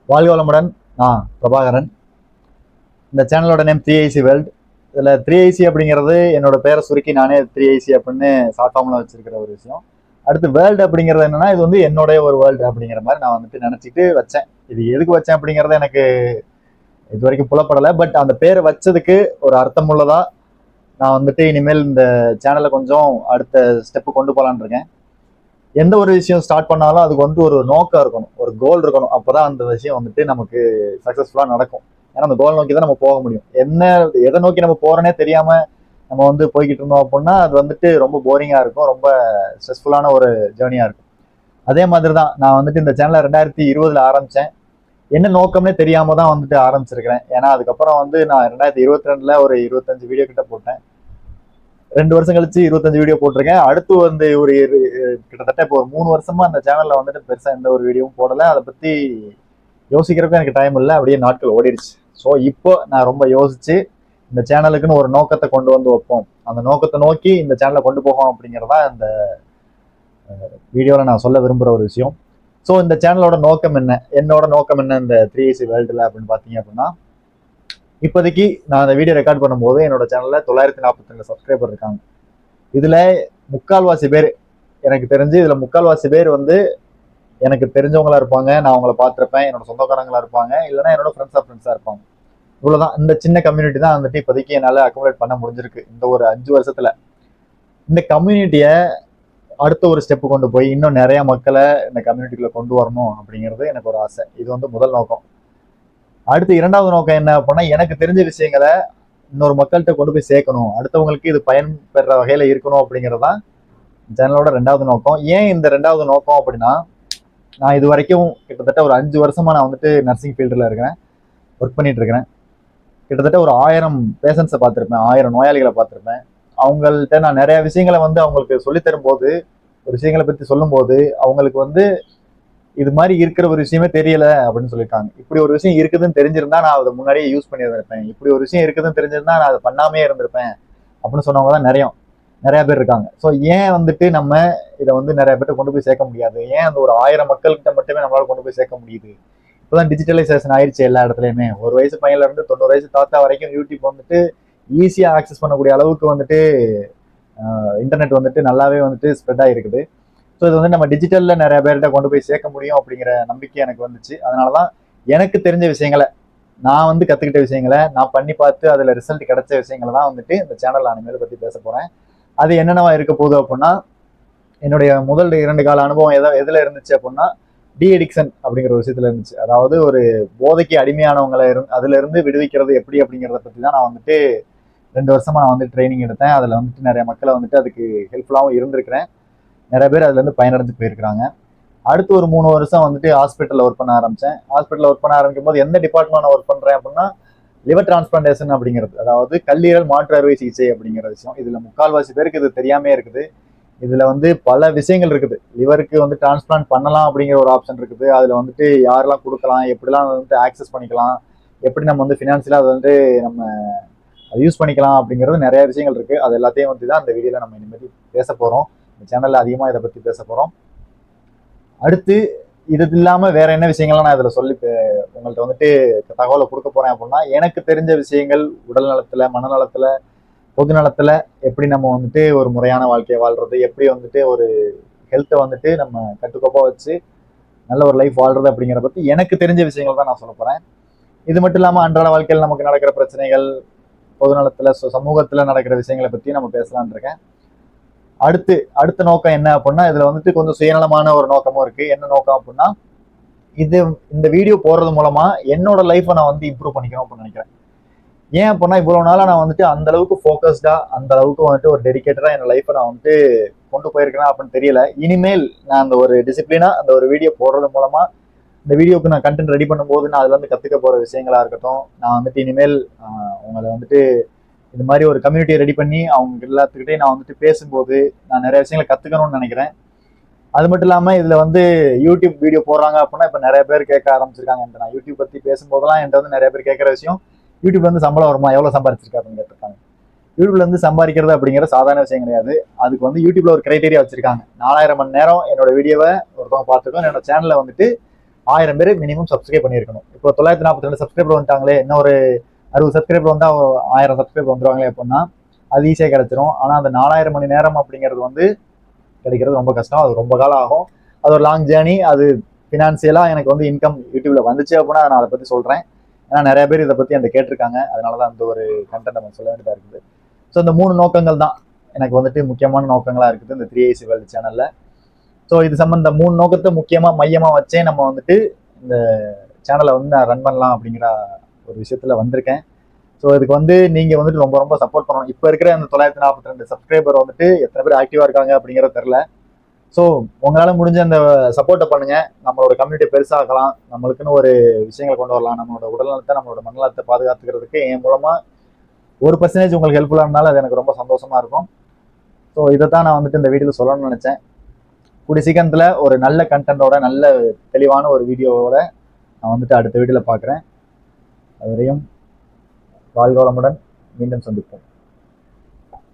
வாழ்க வளமுடன். நான் பிரபாகரன். இந்த சேனலோட நேம் 3IC வேர்ல்ட். இதில் 3IC அப்படிங்கிறது என்னோட பேரை சுருக்கி நானே 3IC அப்படின்னு ஷார்ட் ஃபார்மில் வச்சிருக்கிற ஒரு விஷயம். அடுத்து வேர்ல்டு அப்படிங்கிறது என்னன்னா, இது வந்து என்னுடைய ஒரு வேர்ல்டு அப்படிங்கிற மாதிரி நான் வந்துட்டு நினச்சிட்டு வச்சேன். இது எதுக்கு வச்சேன் அப்படிங்கிறது எனக்கு இது வரைக்கும் புலப்படலை. பட் அந்த பேரை வச்சதுக்கு ஒரு அர்த்தம் உள்ளதா நான் வந்துட்டு இனிமேல் இந்த சேனலை கொஞ்சம் அடுத்த ஸ்டெப்பு கொண்டு போகலான்னு இருக்கேன். எந்த ஒரு விஷயம் ஸ்டார்ட் பண்ணாலும் அதுக்கு வந்து ஒரு நோக்கம் இருக்கணும், ஒரு கோல் இருக்கணும். அப்போதான் அந்த விஷயம் வந்துட்டு நமக்கு சக்ஸஸ்ஃபுல்லாக நடக்கும். ஏன்னா அந்த கோல் நோக்கி தான் நம்ம போக முடியும். எதை நோக்கி நம்ம போறோன்னே தெரியாம நம்ம வந்து போய்கிட்டு இருந்தோம் அப்படின்னா அது வந்துட்டு ரொம்ப போரிங்கா இருக்கும், ரொம்ப ஸ்ட்ரெஸ்ஃபுல்லான ஒரு ஜேர்னியா இருக்கும். அதே மாதிரி தான் நான் வந்துட்டு இந்த சேனலை 2020 ஆரம்பிச்சேன். என்ன நோக்கம்னே தெரியாம தான் வந்துட்டு ஆரம்பிச்சிருக்கிறேன். ஏன்னா அதுக்கப்புறம் வந்து நான் 2022 ஒரு 25 வீடியோ கிட்ட போட்டேன். 2 வருஷம் கழிச்சு 25 வீடியோ போட்டிருக்கேன். அடுத்து வந்து ஒரு கிட்டத்தட்ட இப்போ ஒரு 3 வருஷமா அந்த சேனல்ல வந்துட்டு பெருசா எந்த ஒரு வீடியோவும் போடல. அதை பத்தி யோசிக்கிறதுக்கு எனக்கு டைம் இல்லை, அப்படியே நாட்கள் ஓடிடுச்சு. ஸோ இப்போ நான் ரொம்ப யோசிச்சு இந்த சேனலுக்குன்னு ஒரு நோக்கத்தை கொண்டு வந்து வைப்போம், அந்த நோக்கத்தை நோக்கி இந்த சேனலை கொண்டு போகும் அப்படிங்கிறதா இந்த வீடியோவில் நான் சொல்ல விரும்புகிற ஒரு விஷயம். ஸோ இந்த சேனலோட நோக்கம் என்ன, என்னோட நோக்கம் என்ன இந்த 3IC வேர்ல்டில் அப்படின்னு பார்த்தீங்க அப்படின்னா, இப்போதைக்கு நான் அந்த வீடியோ ரெக்கார்ட் பண்ணும்போது என்னோட சேனலில் 942 சப்ஸ்கிரைபர் இருக்காங்க. இதில் முக்கால்வாசி பேர் எனக்கு தெரிஞ்சு, இதில் முக்கால்வாசி பேர் வந்து எனக்கு தெரிஞ்சவங்களா இருப்பாங்க, நான் அவங்கள பார்த்துருப்பேன், என்னோட சொந்தக்காரங்களா இருப்பாங்க, இல்லைன்னா என்னோட ஃப்ரெண்ட்ஸாக இருப்பாங்க. இவ்வளவுதான். இந்த சின்ன கம்யூனிட்டி தான் வந்துட்டு இப்போதைக்கு என்னால் அக்குமுலேட் பண்ண முடிஞ்சிருக்கு இந்த ஒரு 5 வருஷத்துல. இந்த கம்யூனிட்டியை அடுத்த ஒரு ஸ்டெப்பு கொண்டு போய் இன்னும் நிறைய மக்களை இந்த கம்யூனிட்டிக்குள்ள கொண்டு வரணும் அப்படிங்கிறது எனக்கு ஒரு ஆசை. இது வந்து முதல் நோக்கம். அடுத்து இரண்டாவது நோக்கம் என்ன அப்படின்னா, எனக்கு தெரிஞ்ச விஷயங்களை இன்னொரு மக்கள்கிட்ட கொண்டு போய் சேர்க்கணும், அடுத்தவங்களுக்கு இது பயன் பெற வகையில இருக்கணும் அப்படிங்கிறது தான் சேனலோட 2வது நோக்கம். ஏன் இந்த 2வது நோக்கம் அப்படின்னா, நான் இது வரைக்கும் கிட்டத்தட்ட ஒரு 5 வருஷமா நான் வந்துட்டு நர்சிங் ஃபீல்டில் இருக்கிறேன், ஒர்க் பண்ணிட்டு இருக்கிறேன். கிட்டத்தட்ட ஒரு 1000 பேஷண்ட்ஸை பார்த்துருப்பேன், 1000 நோயாளிகளை பார்த்துருப்பேன். அவங்கள்ட்ட நான் நிறைய விஷயங்களை வந்து அவங்களுக்கு சொல்லித்தரும்போது, ஒரு விஷயங்களை பற்றி சொல்லும்போது அவங்களுக்கு வந்து இது மாதிரி இருக்கிற ஒரு விஷயமே தெரியல அப்படின்னு சொல்லியிருக்காங்க. இப்படி ஒரு விஷயம் இருக்குதுன்னு தெரிஞ்சிருந்தா நான் அதை முன்னாடியே யூஸ் பண்ணியிருந்திருப்பேன், இப்படி ஒரு விஷயம் இருக்குதுன்னு தெரிஞ்சிருந்தா நான் அதை பண்ணாமே இருந்திருப்பேன் அப்படின்னு சொன்னவங்க தான் நிறைய பேர் இருக்காங்க. ஸோ ஏன் வந்துட்டு நம்ம இதை வந்து நிறைய பேர்ட்ட கொண்டு போய் சேர்க்க முடியாது, ஏன் அந்த ஒரு 1000 மக்கள்கிட்ட மட்டுமே நம்மளால கொண்டு போய் சேர்க்க முடியுது? இப்போதான் டிஜிட்டலைசேஷன் ஆயிடுச்சு எல்லா இடத்துலையுமே. ஒரு வயசு பையன்ல இருந்து 90 வயசு தாத்தா வரைக்கும் யூடியூப் வந்துட்டு ஈஸியா ஆக்சஸ் பண்ணக்கூடிய அளவுக்கு வந்துட்டு இன்டர்நெட் வந்துட்டு நல்லாவே வந்துட்டு ஸ்ப்ரெட் ஆகிருக்குது. ஸோ இது வந்து நம்ம டிஜிட்டல்ல நிறைய பேர்கிட்ட கொண்டு போய் சேர்க்க முடியும் அப்படிங்கிற நம்பிக்கை எனக்கு வந்துச்சு. அதனாலதான் எனக்கு தெரிஞ்ச விஷயங்களை, நான் வந்து கத்துக்கிட்ட விஷயங்களை, நான் பண்ணி பார்த்து அதுல ரிசல்ட் கிடைச்ச விஷயங்களை தான் வந்துட்டு இந்த சேனல் அனிமேல் பத்தி பேச போறேன். அது என்னென்னவா இருக்க போகுது அப்படின்னா, என்னுடைய முதல் 2 கால அனுபவம் எதுல இருந்துச்சு அப்படின்னா, டி அடிக்ஷன் அப்படிங்கிற ஒரு விஷயத்துல இருந்துச்சு. அதாவது ஒரு போதைக்கு அடிமையானவங்களை அதுல இருந்து விடுவிக்கிறது எப்படி அப்படிங்கிறத பத்தி தான் நான் வந்துட்டு 2 வருஷமா நான் வந்து ட்ரைனிங் எடுத்தேன். அதுல வந்துட்டு நிறைய மக்களை வந்துட்டு அதுக்கு ஹெல்ப்ஃபுல்லாகவும் இருந்திருக்கிறேன். நிறைய பேர் அதுல இருந்து பயனடைஞ்சு போயிருக்கிறாங்க. அடுத்து ஒரு 3 வருஷம் வந்துட்டு ஹாஸ்பிட்டல்ல ஒர்க் பண்ண ஆரம்பிச்சேன். ஹாஸ்பிட்டல்ல ஒர்க் பண்ண ஆரம்பிக்கும் போது எந்த டிபார்ட்மெண்ட் ஒர்க் பண்றேன் அப்படின்னா, லிவர் டிரான்ஸ்பிளான்டேஷன் அப்படிங்கிறது, அதாவது கல்லீரல் மாற்று அறுவை சிகிச்சை அப்படிங்கிற விஷயம். இதுல முக்கால்வாசி பேருக்கு இது தெரியாமே இருக்குது. இதுல வந்து பல விஷயங்கள் இருக்குது. லிவருக்கு வந்து டிரான்ஸ்பிளான்ட் பண்ணலாம் அப்படிங்கிற ஒரு ஆப்ஷன் இருக்குது. அதுல வந்துட்டு யாரெல்லாம் கொடுக்கலாம், எப்படிலாம் வந்துட்டு ஆக்சஸ் பண்ணிக்கலாம், எப்படி நம்ம வந்து ஃபினான்சியலா அதை வந்து நம்ம அதை யூஸ் பண்ணிக்கலாம் அப்படிங்கிறது நிறைய விஷயங்கள் இருக்கு. அது எல்லாத்தையும் வந்து தான் இந்த வீடியோல நம்ம இனிமேல் பேச போறோம். இந்த சேனல்ல அதிகமா இதை பத்தி பேச போறோம். அடுத்து இது இல்லாம வேற என்ன விஷயங்கள்லாம் நான் இதுல சொல்லி உங்கள்கிட்ட வந்துட்டு தகவலை கொடுக்க போறேன் அப்படின்னா, எனக்கு தெரிஞ்ச விஷயங்கள் உடல் நலத்துல, மனநலத்துல, பொது நலத்துல எப்படி நம்ம வந்துட்டு ஒரு முறையான வாழ்க்கையை வாழ்றது, எப்படி வந்துட்டு ஒரு ஹெல்த்தை வந்துட்டு நம்ம கட்டுக்கோப்பா வச்சு நல்ல ஒரு லைஃப் வாழ்றது அப்படிங்கிற பத்தி எனக்கு தெரிஞ்ச விஷயங்கள் தான் நான் சொல்ல போறேன். இது மட்டும் இல்லாம அன்றாட வாழ்க்கையில் நமக்கு நடக்கிற பிரச்சனைகள், பொது நலத்துல, சமூகத்துல நடக்கிற விஷயங்களை பத்தி நம்ம பேசலான் இருக்கேன். அடுத்த நோக்கம் என்ன அப்படின்னா, இதுல வந்துட்டு கொஞ்சம் சுயநலமான ஒரு நோக்கமும் இருக்கு. என்ன நோக்கம் அப்படின்னா, இந்த வீடியோ போடுறது மூலமா என்னோட லைஃப்பை நான் வந்து இம்ப்ரூவ் பண்ணிக்கணும் அப்படின்னு நினைக்கிறேன். ஏன் அப்படின்னா, இவ்வளவு நாளா நான் வந்துட்டு அந்த அளவுக்கு ஃபோக்கஸ்டா, அந்த அளவுக்கு வந்துட்டு ஒரு டெடிகேட்டடா என் லைஃப்பை நான் வந்துட்டு கொண்டு போயிருக்கேன் அப்படின்னு தெரியல. இனிமேல் நான் அந்த ஒரு டிசிப்ளினா அந்த ஒரு வீடியோ போடுறது மூலமா, இந்த வீடியோக்கு நான் கண்டென்ட் ரெடி பண்ணும்போது நான் அதுல இருந்து கத்துக்க போற விஷயங்களா இருக்கட்டும், நான் வந்துட்டு இனிமேல் உங்களை வந்துட்டு இந்த மாதிரி ஒரு கம்யூனிட்டியை ரெடி பண்ணி அவங்க எல்லாத்துக்கிட்டையும் நான் வந்துட்டு பேசும்போது நான் நிறைய விஷயங்களை கத்துக்கணும்னு நினைக்கிறேன். அது மட்டும் இல்லாம இதுல வந்து யூடியூப் வீடியோ போடுறாங்க அப்படின்னா இப்ப நிறைய பேர் கேட்க ஆரம்பிச்சிருக்காங்க. நான் யூடியூப் பத்தி பேசும்போதெல்லாம் என்கிட்ட வந்து நிறைய பேர் கேட்கிற விஷயம், யூடியூப்ல இருந்து சம்பளம் வருமா, எவ்வளவு சம்பாதிச்சிருக்கா அப்படின்னு கேட்டிருக்காங்க. யூடியூப்ல இருந்து சம்பாதிக்கிறது அப்படிங்கிற சாதாரண விஷயம் கிடையாது. அதுக்கு வந்து யூடியூப்ல ஒரு கிரைட்டீரியா வச்சிருக்காங்க. 4000 மணி நேரம் என்னோட வீடியோவை ஒருத்தவங்க பார்த்துக்கோ, என்னோட சேனல்ல வந்துட்டு 1000 பேர் மினிமம் சப்ஸ்கிரைப் பண்ணியிருக்கணும். இப்போ 942 சப்ஸ்கிரைபர் வந்துட்டாங்களே, இன்னும் ஒரு 60 சப்ஸ்கிரைபர் வந்தால் 1000 சப்ஸ்கிரைபர் வந்துருவாங்களே அப்படின்னா அது ஈஸியாக கிடைச்சிரும். ஆனால் அந்த 4000 மணி நேரம் அப்படிங்கிறது வந்து கிடைக்கிறது ரொம்ப கஷ்டம். அது ரொம்ப காலம் ஆகும். அது ஒரு லாங் ஜேர்னி. அது ஃபினான்சியலாக எனக்கு வந்து இன்கம் யூடியூப்ல வந்துச்சு அப்படின்னா நான் அதை பற்றி சொல்கிறேன். ஏன்னா நிறைய பேர் இதை பற்றி அந்த கேட்டிருக்காங்க. அதனால தான் அந்த ஒரு கண்டென்ட் நம்ம சொல்ல வேண்டியதாக இருக்குது. ஸோ இந்த 3 நோக்கங்கள் தான் எனக்கு வந்துட்டு முக்கியமான நோக்கங்களாக இருக்குது இந்த 3AC வேர்ல்டு சேனலில். ஸோ இது சம்மந்த 3 நோக்கத்தை முக்கியமாக மையமாக வச்சே நம்ம வந்துட்டு இந்த சேனலை வந்து நான் ரன் பண்ணலாம் அப்படிங்கிற ஒரு விஷயத்துல வந்திருக்கேன். ஸோ இதுக்கு வந்து நீங்கள் வந்துட்டு ரொம்ப ரொம்ப சப்போர்ட் பண்ணணும். இப்போ இருக்கிற அந்த 942 சப்ஸ்கிரைபர் வந்துட்டு எத்தனை பேர் ஆக்டிவாக இருக்காங்க அப்படிங்கிறத தெரில. ஸோ உங்களால் முடிஞ்ச அந்த சப்போர்ட்டை பண்ணுங்க. நம்மளோட கம்யூனிட்டி பெருசாகலாம், நம்மளுக்குன்னு ஒரு விஷயங்களை கொண்டு வரலாம். நம்மளோட உடல்நலத்தை நம்மளோட மனநலத்தை பாதுகாத்துக்கிறதுக்கு என் மூலமா 1% உங்களுக்கு ஹெல்ப்ஃபுல்லாக இருந்தாலும் அது எனக்கு ரொம்ப சந்தோஷமா இருக்கும். ஸோ இதை தான் நான் வந்துட்டு இந்த வீடியோவில் சொல்லணும்னு நினைச்சேன். கூடிய சீக்கிரத்தில் ஒரு நல்ல கண்டென்ட்டோட நல்ல தெளிவான ஒரு வீடியோவோட நான் வந்துட்டு அடுத்த வீடியோவில் பார்க்குறேன். அதுவரையும் வாழ்க வளமுடன். மீண்டும் சந்திப்போம்.